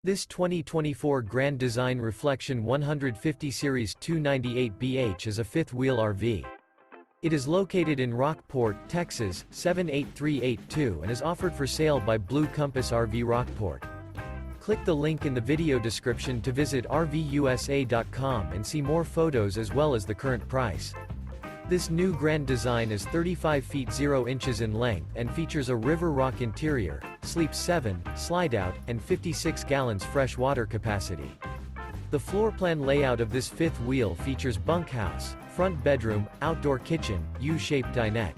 This 2024 Grand Design Reflection 150 Series 298BH is a fifth-wheel RV. It is located in Rockport, Texas, 78382 and is offered for sale by Blue Compass RV Rockport. Click the link in the video description to visit RVUSA.com and see more photos as well as the current price. This new Grand Design is 35 feet 0 inches in length and features a River Rock interior, sleeps 7, Slideout, and 56 gallons fresh water capacity. The floor plan layout of this fifth wheel features bunkhouse, front bedroom, outdoor kitchen, U-shaped dinette.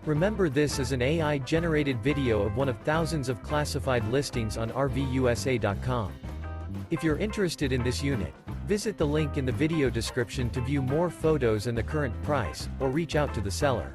Remember, this is an AI-generated video of one of thousands of classified listings on RVUSA.com. If you're interested in this unit, visit the link in the video description to view more photos and the current price, or reach out to the seller.